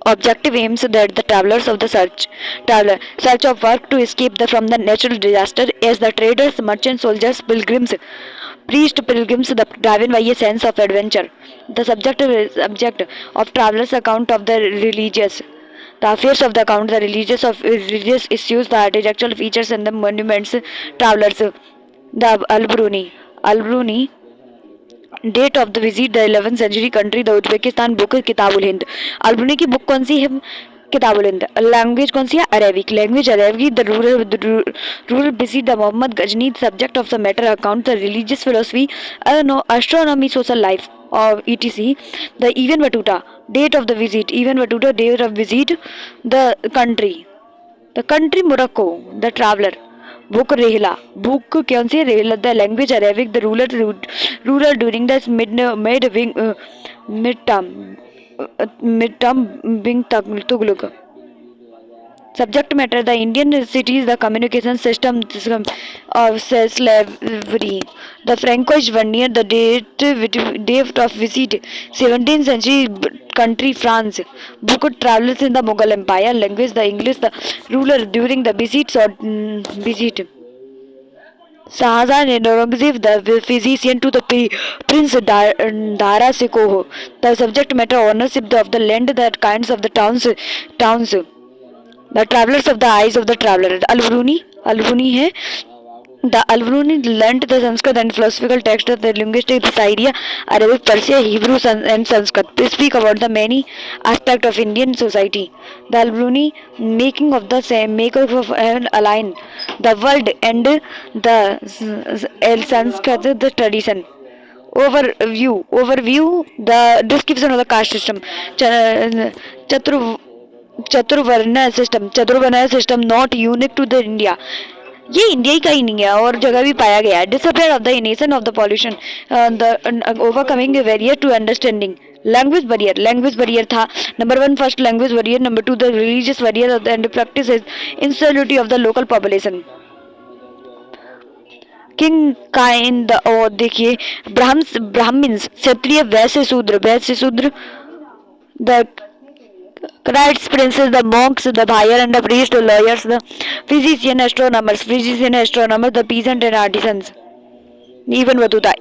Objective aims that the travelers of the search of work to escape from the natural disaster as the traders, merchants, soldiers, pilgrims, pilgrims, the driven by a sense of adventure. The subject of travelers' account of the religious. The affairs of the account, the religious issues, the architectural features and the monuments, travelers. The Al-Bruni, date of the visit the 11th century country the Uzbekistan book Kitabul Hind Albiruni की book कौन सी है किताबुल Hind language कौन सी है Arabic language Arabic the rural visit the Mohammad Ghazni subject of the matter account the religious philosophy astronomy social life of etc the even Batuta date of the visit even Batuta date of visit the country Morocco the traveler book Rehla book कौन सी Rehla the language Arabic the rural during the mid term being Tugluk subject matter the Indian cities the communication system of slavery the Francois Vernier the date of visit 17th century country France book travelers in the Mughal Empire language the English the ruler during the visit Shahjahan Aurangzeb, the physician to the Prince Dara Shikoh, the subject matter ownership of the land, the kinds of the towns, the travelers of the eyes of the traveler. Al-Bruni है the Al-Bruni learnt the Sanskrit and philosophical text of the linguistic the Syria, Arabic, Persia, Hebrew and Sanskrit. They speak about the many aspects of Indian society. The Al-Bruni making of the same maker of an align the world and the Sanskrit the tradition. Overview the description of the caste system. Chatur चतुर्वर्णय system not unique to the India ये India का ही नहीं है और जगह भी पाया गया है disappear of the nation of the pollution the overcoming barrier to understanding language barrier था number 1 first language barrier number 2 the religious barrier and practice instability of the local population king kind और देखिए Brahmans Kshatriya Vaishya Shudra the Knights, princes, the monks, the buyer and the priest, the lawyers, the physician, astronomers, the peasant and artisans. Even Batuta,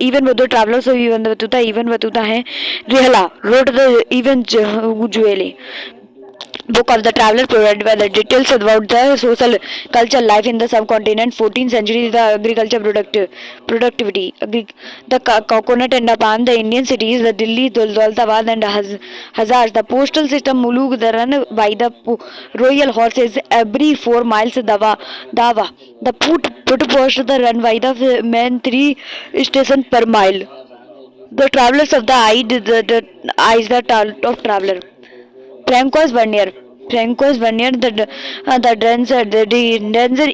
travelers of Even Batuta है Rihla wrote the Even Juele book of the traveler provided by the details about the social culture life in the subcontinent 14th century the agriculture productivity the coconut and the palm the Indian cities the Delhi Daulatabad and Hazars the postal system Muluk the run by the royal horses every 4 miles dawa the put post the run by the men 3 station per mile the travelers of the eyes the of traveler Francois Bernier, the dancer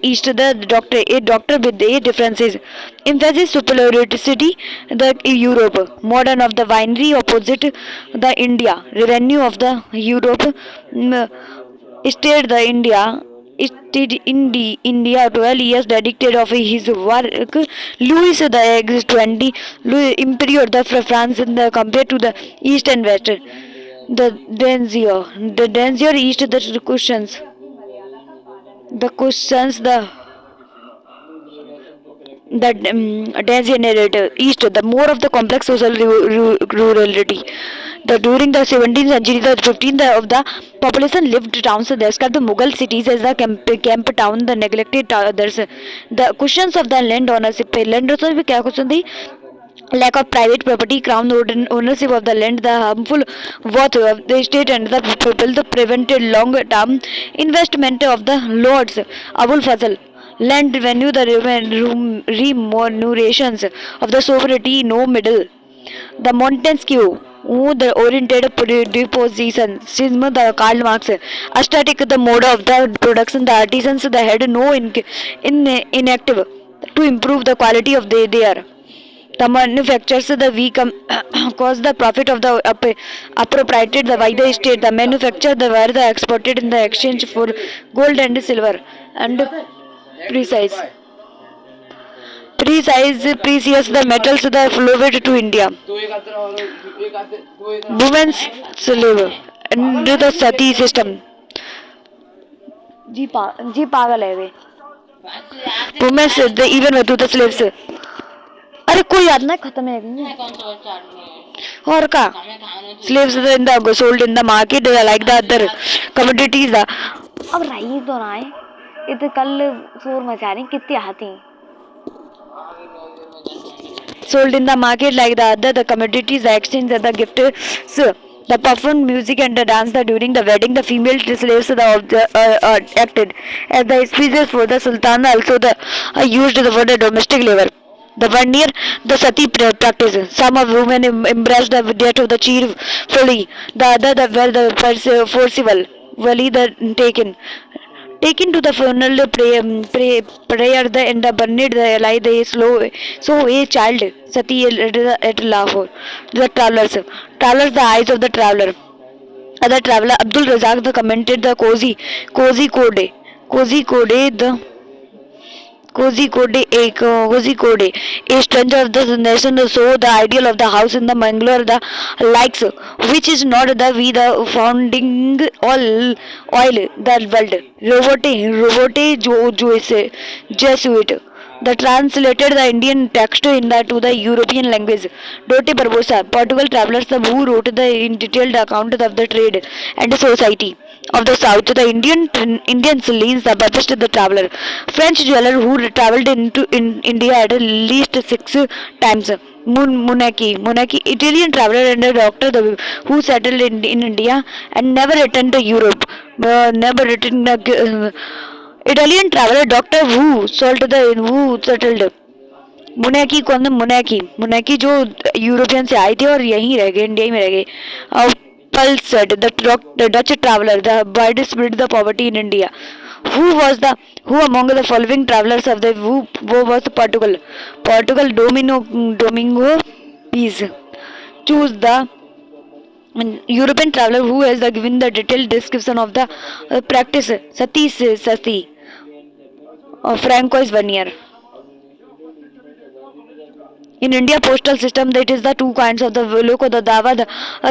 east, a doctor with 8 differences. Emphasis superiority, the Europe. Modern of the winery opposite the India. Revenue of the Europe. State the India. India 12 years dedicated of his work. Louis the 20 Imperial the France compared to the East and West. The danger east the questions the danger narrative east the more of the complex social rurality. The during the 17th century, the 15th of the population lived towns. So describe the Mughal cities as the camp town, the neglected others. The questions of the land ownership. Land ownership में क्या question थी? Lack of private property, crown ownership of the land, the harmful worth of the state and the people, the prevented long-term investment of the lords. Abul Fazl. Land revenue, the remunerations of the sovereignty, no middle. The Montesquieu, who the oriented deposition, Sisma, the Karl Marx, aesthetic, the mode of the production, the artisans, the had no inactive to improve the quality of their. The manufacturers, the weak cause the profit of the appropriated the by the state. The manufacture the were the exported in the exchange for gold and silver and precise. Precise, precious the metals that flowed to India. Women's slave under the sati system. जी पागल है वे. Women's the even with the slaves. अरे कोई याद ना खत्म है और का slaves in the sold in the market like the other commodities. अब रही तो ना है ये तो कल शोर मचा रही कितनी आती sold in the market like the other the commodities the exchange the gifts the performed music and the dance the during the wedding the female slaves acted as the species for the sultan also the used for the domestic labor. The one near the sati practice. Some of women embraced the death of the cheerfully. The other the were the forcible. Wali the taken to the funeral prayer the and the burned the alive the slow so a child sati at Lahore. The travelers the eyes of the traveler. Other traveler Abdul Razak the commented the cozy code the Kozhikode, a stranger of the nation, so the ideal of the house in the Mangalore, the likes, which is not the we the founding oil the world. Robote jo is Jesuit. The translated the Indian text in the to the European language. Dote Barbosa, Portugal travelers the who wrote the in detailed account of the trade and the society of the south. The Indians leans the published the traveler. French jeweler who traveled into India at least 6 times. Munaki, Italian traveler and a doctor who settled in India and never returned to Europe. Never returned. Italian traveler doctor who settled. मुनैकी जो European से आए थे और यहीं रह गए India में रह गए. Pulsed the Dutch traveler the widely spread the poverty in India. Who among the following travelers of the who was Portugal Domingo Peace. Choose the European traveler who has given the detailed description of the practice. Sati. Francois Vernier. In India postal system that is the two kinds of the लोग को the दावा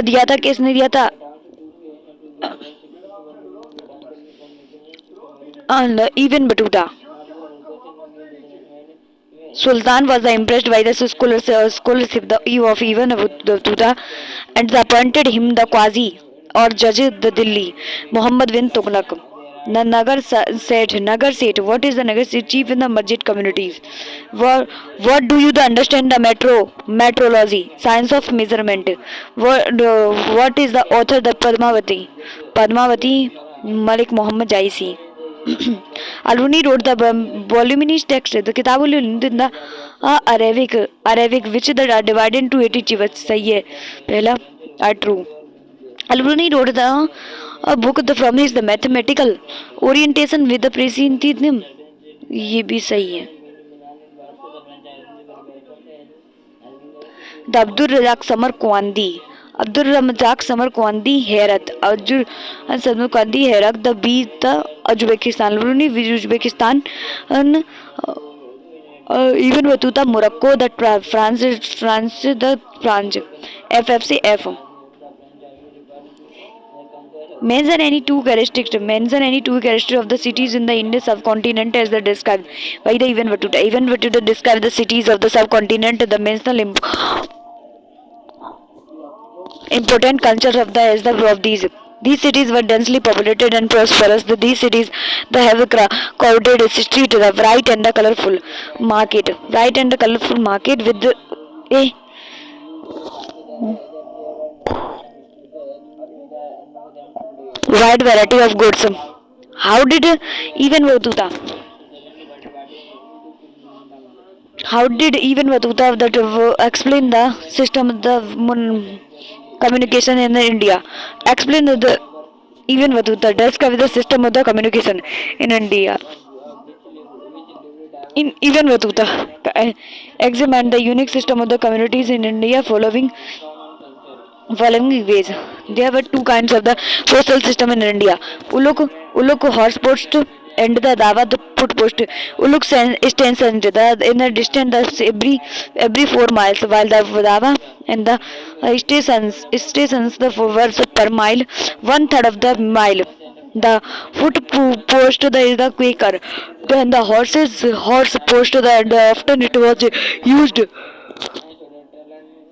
दिया था किसने दिया था and even Batuta. Sultan was impressed by the scholarship the of even Batuta and appointed him the Qazi or judge the Delhi Muhammad bin Tughlaq. The Nagar Seth. What is the Nagar Seth? Chief in the Masjid communities. What do you understand the metrology? Science of measurement. What is the author? The Padmavati Malik Muhammad Jaisi. Aluni wrote the voluminous text. The किताब in the Arabic which are divided into 80 chivas. सही है पहला are true. Aluni wrote the a book from his the mathematical orientation with the precision. ये भी सही है. The Abdul Razak Samar Kwandi Herat Abdul Samar Kwandi Herat the beat the Uzbekistan Luruni Uzbekistan and even Batuta Morocco the France the France FFC F. Mention any two characteristics of the cities in the Indian subcontinent as the described by the Ibn Battuta. Ibn Battuta described the cities of the subcontinent, the mental important cultures of these. These cities were densely populated and prosperous. These cities they have a crowded street, the bright and the colorful market with a wide variety of goods. How did even Batuta that explain the system of the communication in India? Explain the even Batuta describe the system of the communication in India. In even Batuta examine the unique system of the communities in India following ways. There were two kinds of the postal system in India. Ulok horse post and the Dava the foot post Uluk station in the distance the every 4 miles, while the Dava and the stations the words per mile, one third of the mile. The post the is the quicker. Then the horse post the often it was used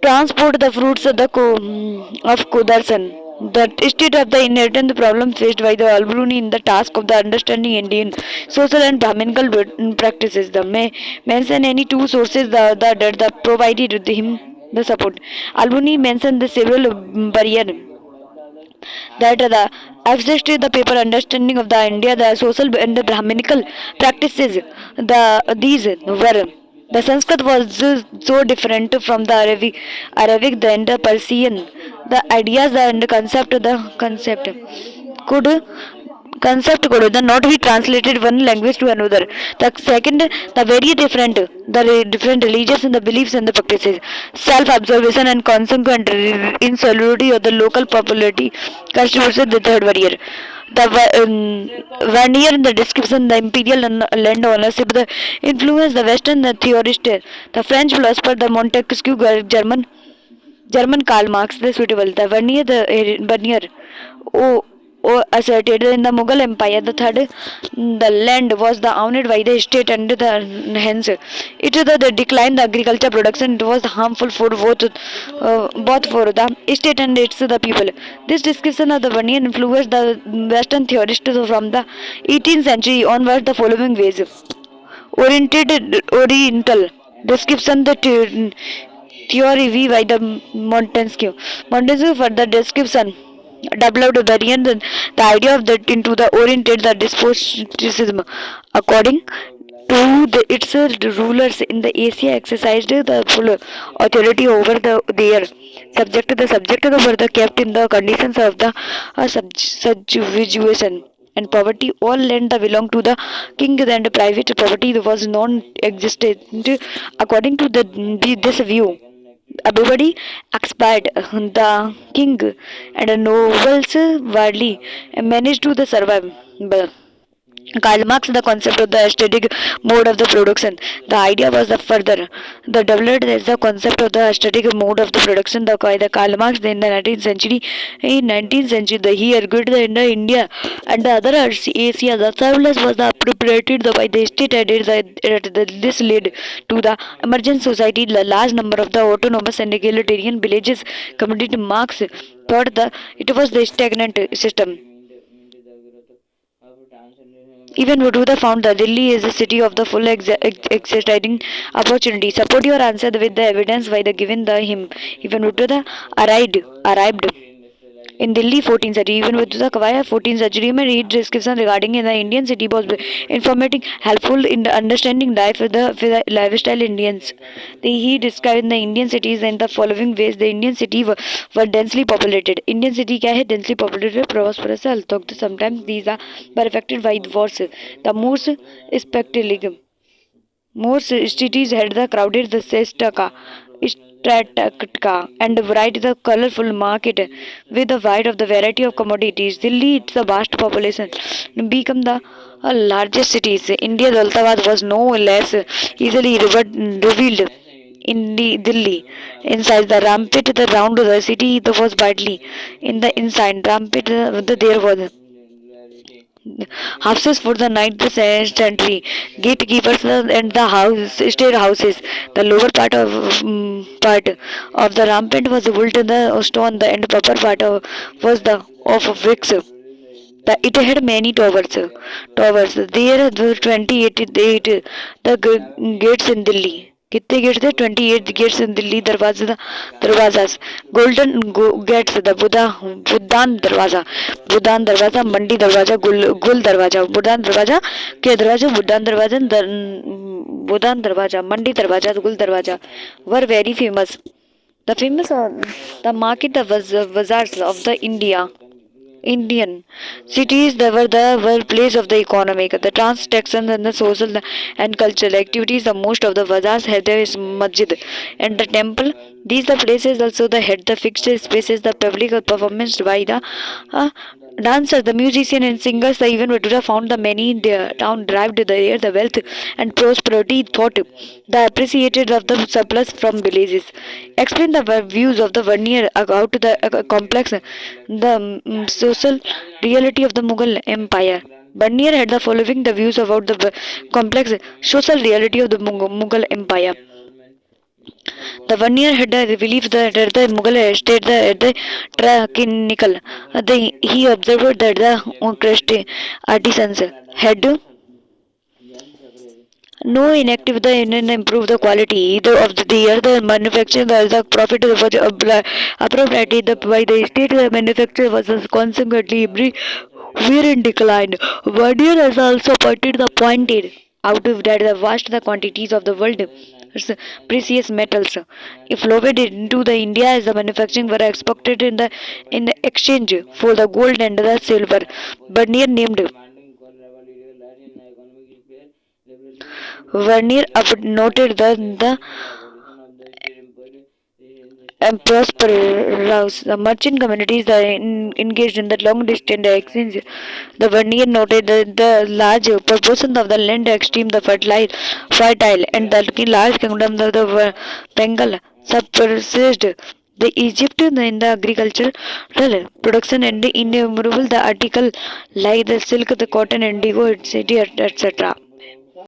transport the fruits of of Kudarsan. The state of the inherent problem faced by the Albruni in the task of the understanding Indian social and Brahminical practices. The may mention any two sources that provided him the support. Albruni mentioned the several barrier that the existed the paper understanding of the India, the social and the Brahminical practices. These were the Sanskrit was so different from the Arabic than the Persian. The ideas and the concept could could the not be translated one language to another. The second, the very different, different religions and the beliefs and the practices, self-observation and consequent insularity of the local popularity constitutes the third barrier. The Vernier in the description, the imperial land ownership, the influence, the Western the theorist, the French philosopher, the Montesquieu, German Karl Marx, the suitable, the Vernier, oh, asserted in the Mughal Empire, the third, the land was the owned by the state and hence it the decline the agriculture production it was harmful for both for the state and its the people. This description of the Vernier influenced the Western theorists from the 18th century onwards the following ways. Oriental description the theory V by the Montesquieu. Montesquieu for the description developed the idea of that into the oriented the despotism according to its rulers in the Asia exercised the full authority over their subject over the kept in the conditions of the subjugation and poverty. All land that belonged to the king and private property was non-existent according to this view. Everybody expired. The king and nobles widely managed to the survive. Karl Marx the concept of the aesthetic mode of the production. The idea was the further the developed as the concept of the aesthetic mode of the production. The Karl Marx in the 19th century, he argued that in the India and the other Asia the surplus was appropriated by the state and this led to the emergent society. The large number of the autonomous and egalitarian villages community. Marx thought that it was the stagnant system. Even Vadodara found that Delhi is a city of the full exciting opportunity. Support your answer with the evidence by the given the him. Even Vadodara arrived in Delhi 14th century. Even with the Kavaya 14th century में read description regarding in the Indian city was informative, helpful in the understanding life with the lifestyle Indians. He described the Indian cities in the following ways. The Indian city were densely populated. Indian city क्या है? Densely populated, prosperous, although sometimes these are were affected by wars. The most spectacular most cities had the crowded the Sestaka, Stratatka, and bright the colorful market with the wide of the variety of commodities. Delhi, it's a vast population, become the largest cities. India, Daultabad was no less easily revealed in Delhi. Inside the rampant, the round of the city was widely in the inside rampant. There was houses for the ninth century, gatekeepers and the state houses. The lower part of the rampant was built in the stone, and the upper part was the of bricks. It had many towers. There were 28 gates in Delhi. कितने gets थे 28 gets इन दिल्ली दरवाजा golden gets the Budan दरवाजा मंडी दरवाजा गुल दरवाजा बुदान दरवाजा मंडी दरवाजा गुल दरवाजा were very famous the market the bazaars of the Indian cities they were the birthplace of the economic, the transactions and the social and cultural activities. The most of the bazaars have their masjid and the temple. These the places also the head the fixed spaces the public performance by the Dancers, the musicians and singers, the even Vadura found the many in their town derived there the wealth and prosperity thought the appreciated of the surplus from villages. Explain the views of the Vernier about the complex, the social reality of the Mughal Empire. Vernier had the following the views about the complex social reality of the Mughal Empire. The one-year had believed that the Mughal state the tyrannical. He observed that the crusty artisans had no inactive the in improve the quality either of the year the manufacturing the profit was appropriated by the state the manufacture was consequently we're in decline. Vernier has also pointed out that the vast the quantities of the world precious metals if loaded into the India as the manufacturing were exported in the exchange for the gold and the silver. Vernier named Vernier noted that the and prosperous. The merchant communities that engaged in the long distance exchange. The Vernier noted that the large proportion of the land extreme the fertile and the large kingdom of the Bengal subsisted the Egypt in the agricultural production and the innumerable the article like the silk, the cotton, indigo, etc.